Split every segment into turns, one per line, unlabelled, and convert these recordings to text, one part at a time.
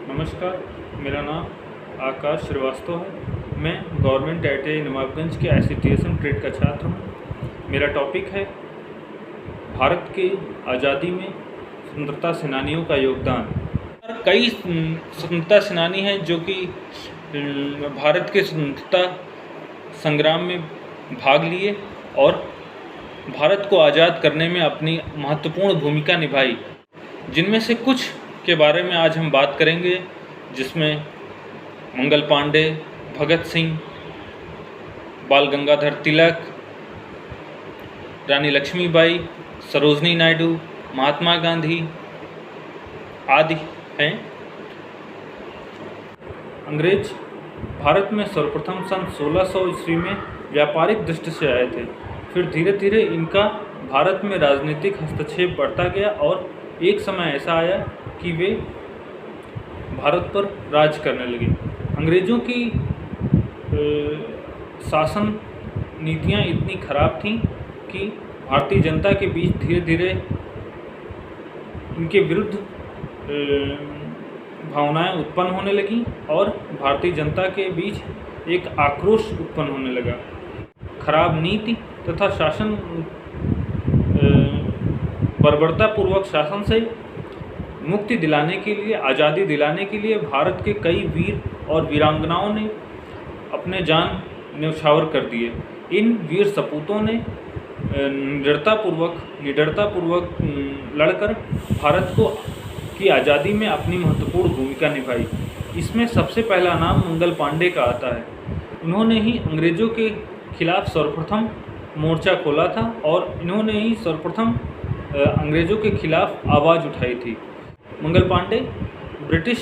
नमस्कार, मेरा नाम आकाश श्रीवास्तव है। मैं गवर्नमेंट ITI नवाबगंज के ICTSM ट्रेड का छात्र हूँ। मेरा टॉपिक है भारत के आज़ादी में स्वतंत्रता सेनानियों का योगदान। कई स्वतंत्रता सेनानी हैं जो कि भारत के स्वतंत्रता संग्राम में भाग लिए और भारत को आज़ाद करने में अपनी महत्वपूर्ण भूमिका निभाई। जिनमें से कुछ के बारे में आज हम बात करेंगे, जिसमें मंगल पांडे, भगत सिंह, बाल गंगाधर तिलक, रानी लक्ष्मीबाई, सरोजनी नायडू, महात्मा गांधी आदि हैं। अंग्रेज भारत में सर्वप्रथम सन 1600 ईस्वी में व्यापारिक दृष्टि से आए थे। फिर धीरे धीरे इनका भारत में राजनीतिक हस्तक्षेप बढ़ता गया और एक समय ऐसा आया कि वे भारत पर राज करने लगे। अंग्रेज़ों की शासन नीतियाँ इतनी खराब थीं कि भारतीय जनता के बीच धीरे धीरे इनके विरुद्ध भावनाएं उत्पन्न होने लगीं और भारतीय जनता के बीच एक आक्रोश उत्पन्न होने लगा। खराब नीति तथा शासन बर्बरतापूर्वक शासन से मुक्ति दिलाने के लिए, आज़ादी दिलाने के लिए भारत के कई वीर और वीरांगनाओं ने अपने जान न्यौछावर कर दिए। इन वीर सपूतों ने निडरतापूर्वक लड़कर भारत की आज़ादी में अपनी महत्वपूर्ण भूमिका निभाई। इसमें सबसे पहला नाम मंगल पांडे का आता है। इन्होंने ही अंग्रेज़ों के खिलाफ सर्वप्रथम मोर्चा खोला था और इन्होंने ही सर्वप्रथम अंग्रेज़ों के खिलाफ आवाज़ उठाई थी। Mangal Pandey British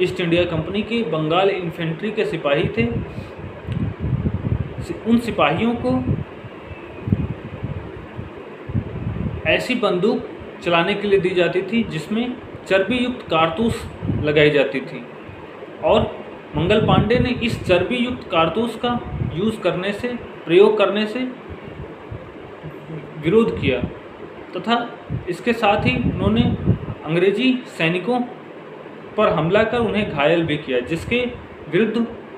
East India company के बंगाल इन्फेंट्री के सिपाही थे। उन सिपाहियों को ऐसी बंदूक चलाने के लिए दी जाती थी जिसमें चर्बी युक्त कारतूस लगाई जाती थी और मंगल पांडे ने इस चर्बी युक्त कारतूस का प्रयोग करने से विरोध किया तथा इसके साथ ही उन्होंने अंग्रेजी सैनिकों पर हमला कर उन्हें घायल भी किया, जिसके विरुद्ध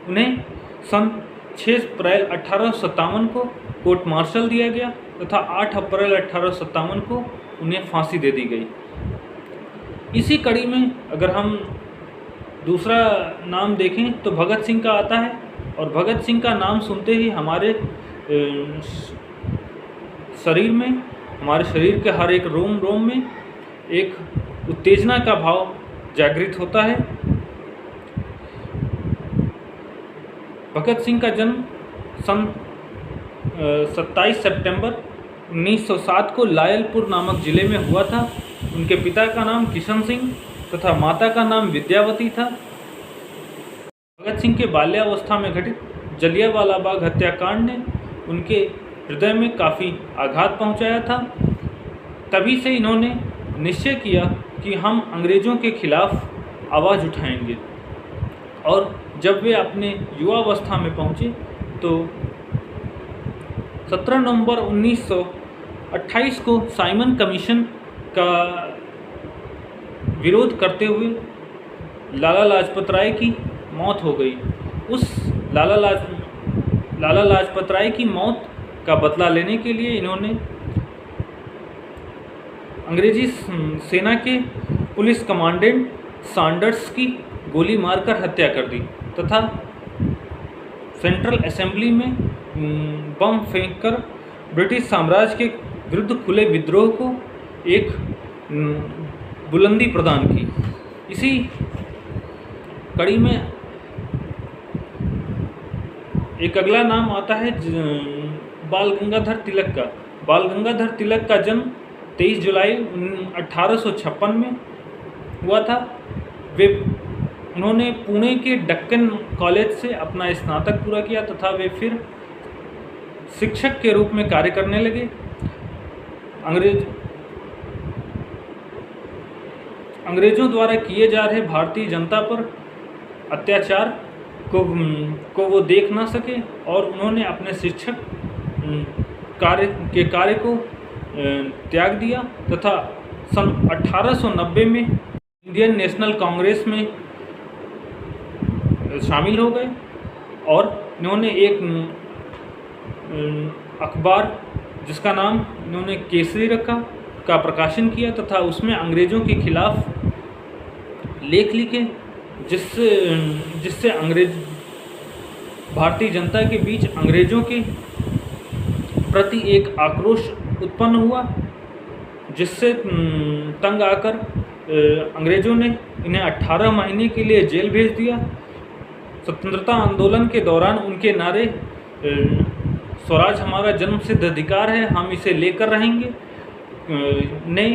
उन्हें सन 6 अप्रैल 1857 को कोर्ट मार्शल दिया गया तथा 8 अप्रैल 1857 को उन्हें फांसी दे दी गई। इसी कड़ी में अगर हम दूसरा नाम देखें तो भगत सिंह का आता है और भगत सिंह का नाम सुनते ही हमारे शरीर के हर एक रोम रोम में एक उत्तेजना का भाव जागृत होता है। भगत सिंह का जन्म सन 27 सितंबर 1907 को लायलपुर नामक ज़िले में हुआ था। उनके पिता का नाम किशन सिंह तथा माता का नाम विद्यावती था। भगत सिंह के बाल्यावस्था में घटित जलियांवाला बाग हत्याकांड ने उनके हृदय में काफ़ी आघात पहुंचाया था। तभी से इन्होंने निश्चय किया कि हम अंग्रेज़ों के खिलाफ आवाज़ उठाएंगे और जब वे अपने युवावस्था में पहुँचे तो 17 नवंबर 1928 को साइमन कमीशन का विरोध करते हुए लाला लाजपत राय की मौत हो गई। उस लाला लाजपत राय की मौत का बदला लेने के लिए इन्होंने अंग्रेजी सेना के पुलिस कमांडेंट सैंडर्स की गोली मारकर हत्या कर दी तथा सेंट्रल असेंबली में बम फेंककर ब्रिटिश साम्राज्य के विरुद्ध खुले विद्रोह को एक बुलंदी प्रदान की। इसी कड़ी में एक अगला नाम आता है बाल गंगाधर तिलक का। बाल गंगाधर तिलक का जन्म 23 जुलाई 1856 में हुआ था। उन्होंने पुणे के डक्कन कॉलेज से अपना स्नातक पूरा किया तथा वे फिर शिक्षक के रूप में कार्य करने लगे। अंग्रेज़ों द्वारा किए जा रहे भारतीय जनता पर अत्याचार को वो देख ना सके और उन्होंने अपने शिक्षक कार्य को त्याग दिया तथा सन 1890 में इंडियन नेशनल कांग्रेस में शामिल हो गए और इन्होंने एक अखबार जिसका नाम इन्होंने केसरी रखा का प्रकाशन किया तथा उसमें अंग्रेज़ों के खिलाफ लेख लिखे, जिससे भारतीय जनता के बीच अंग्रेज़ों के प्रति एक आक्रोश उत्पन्न हुआ, जिससे तंग आकर अंग्रेज़ों ने इन्हें 18 महीने के लिए जेल भेज दिया। स्वतंत्रता आंदोलन के दौरान उनके नारे स्वराज हमारा जन्मसिद्ध अधिकार है, हम इसे लेकर रहेंगे ने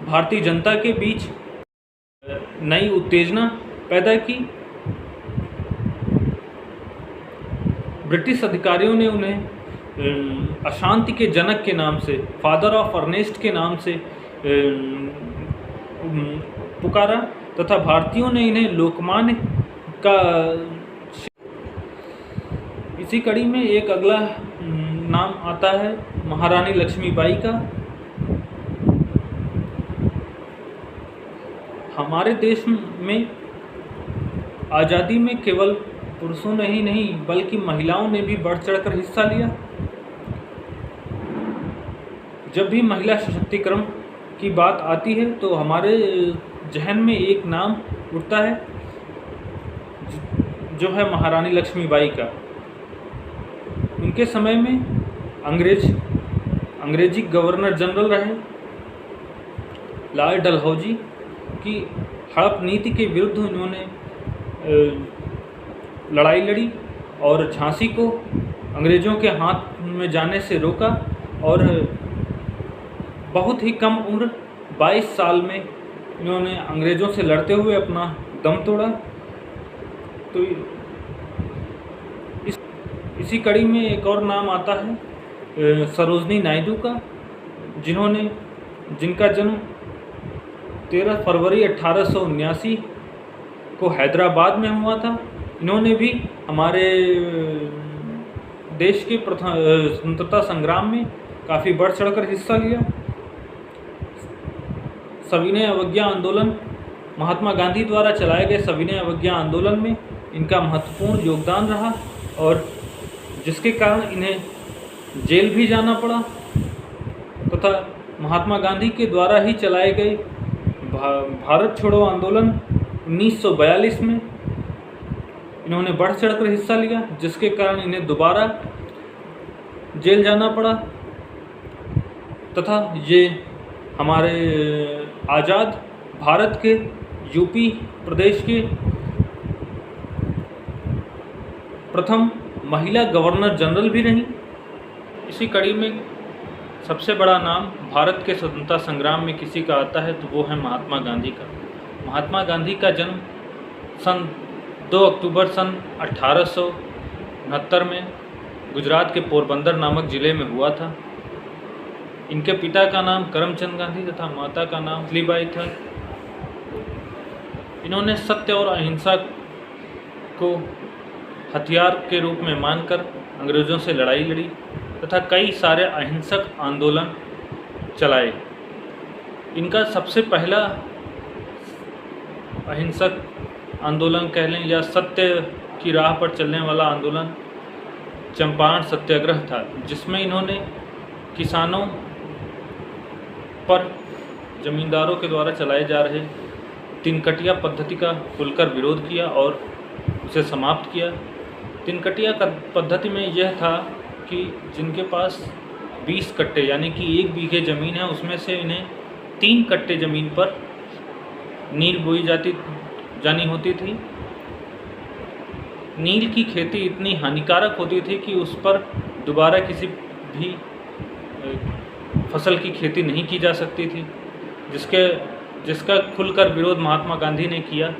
भारतीय जनता के बीच नई उत्तेजना पैदा की। ब्रिटिश अधिकारियों ने उन्हें अशांति के जनक के नाम से, फादर ऑफ अर्नेस्ट के नाम से पुकारा तथा भारतीयों ने इन्हें लोकमान्य का। इसी कड़ी में एक अगला नाम आता है महारानी लक्ष्मीबाई का। हमारे देश में आज़ादी में केवल पुरुषों ने ही नहीं बल्कि महिलाओं ने भी बढ़ चढ़कर हिस्सा लिया। जब भी महिला सशक्तिकरण की बात आती है तो हमारे जहन में एक नाम उठता है जो है महारानी लक्ष्मीबाई का। उनके समय में अंग्रेजी गवर्नर जनरल रहे लॉर्ड डलहौजी की हड़प नीति के विरुद्ध इन्होंने लड़ाई लड़ी और झांसी को अंग्रेज़ों के हाथ में जाने से रोका और बहुत ही कम उम्र 22 साल में इन्होंने अंग्रेज़ों से लड़ते हुए अपना दम तोड़ा। तो इसी कड़ी में एक और नाम आता है सरोजनी नायडू का, जिनका जन्म 13 फरवरी 1879 को हैदराबाद में हुआ था। इन्होंने भी हमारे देश के स्वतंत्रता संग्राम में काफ़ी बढ़ चढ़कर हिस्सा लिया। सविनय अवज्ञा आंदोलन, महात्मा गांधी द्वारा चलाए गए सविनय अवज्ञा आंदोलन में इनका महत्वपूर्ण योगदान रहा और जिसके कारण इन्हें जेल भी जाना पड़ा तथा महात्मा गांधी के द्वारा ही चलाए गए भारत छोड़ो आंदोलन 1942 में इन्होंने बढ़ चढ़कर हिस्सा लिया, जिसके कारण इन्हें दोबारा जेल जाना पड़ा तथा ये हमारे आज़ाद भारत के यूपी प्रदेश के प्रथम महिला गवर्नर जनरल भी रहीं। इसी कड़ी में सबसे बड़ा नाम भारत के स्वतंत्रता संग्राम में किसी का आता है तो वो है महात्मा गांधी का। महात्मा गांधी का जन्म सन 2 अक्टूबर सन 1869 में गुजरात के पोरबंदर नामक ज़िले में हुआ था। इनके पिता का नाम करमचंद गांधी तथा माता का नाम पुतलीबाई था। इन्होंने सत्य और अहिंसा को हथियार के रूप में मानकर अंग्रेज़ों से लड़ाई लड़ी तथा कई सारे अहिंसक आंदोलन चलाए। इनका सबसे पहला अहिंसक आंदोलन कह लें या सत्य की राह पर चलने वाला आंदोलन चंपारण सत्याग्रह था, जिसमें इन्होंने किसानों पर जमींदारों के द्वारा चलाए जा रहे तिनकटिया पद्धति का खुलकर विरोध किया और उसे समाप्त किया। तिनकटिया पद्धति में यह था कि जिनके पास 20 कट्टे यानी कि 1 बीघे ज़मीन है उसमें से इन्हें 3 कट्टे ज़मीन पर नील बोई जानी होती थी। नील की खेती इतनी हानिकारक होती थी कि उस पर दोबारा किसी भी फसल की खेती नहीं की जा सकती थी, जिसका खुलकर विरोध महात्मा गांधी ने किया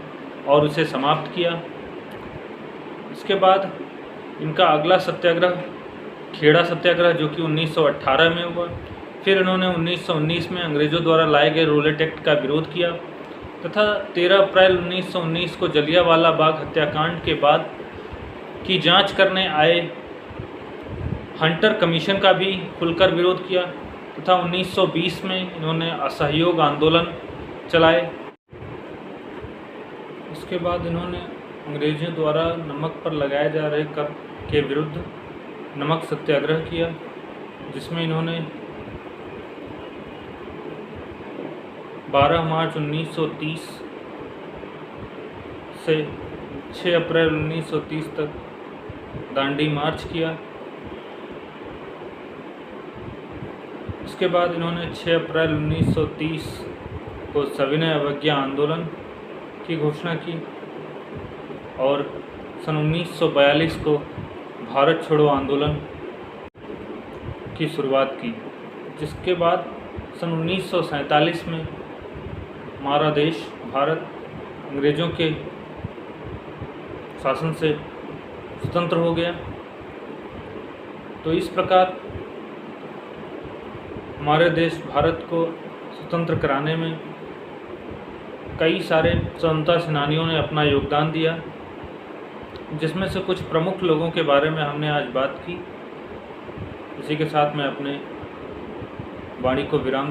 और उसे समाप्त किया। इसके बाद इनका अगला सत्याग्रह खेड़ा सत्याग्रह जो कि 1918 में हुआ। फिर इन्होंने 1919 में अंग्रेज़ों द्वारा लाए गए रोलेट एक्ट का विरोध किया तथा 13 अप्रैल 1919 को जलियांवाला बाग हत्याकांड के बाद की जांच करने आए हंटर कमीशन का भी खुलकर विरोध किया तथा 1920 में इन्होंने असहयोग आंदोलन चलाए। इसके बाद इन्होंने अंग्रेजों द्वारा नमक पर लगाए जा रहे कर के विरुद्ध नमक सत्याग्रह किया, जिसमें इन्होंने 12 मार्च 1930 से 6 अप्रैल 1930 तक दांडी मार्च किया। इसके बाद इन्होंने 6 अप्रैल 1930 को सविनय अवज्ञा आंदोलन की घोषणा की और सन 1942 को भारत छोड़ो आंदोलन की शुरुआत की, जिसके बाद सन 1947 में हमारा देश भारत अंग्रेज़ों के शासन से स्वतंत्र हो गया। तो इस प्रकार हमारे देश भारत को स्वतंत्र कराने में कई सारे स्वतंत्रता सेनानियों ने अपना योगदान दिया, जिसमें से कुछ प्रमुख लोगों के बारे में हमने आज बात की। इसी के साथ मैं अपने वाणी को विराम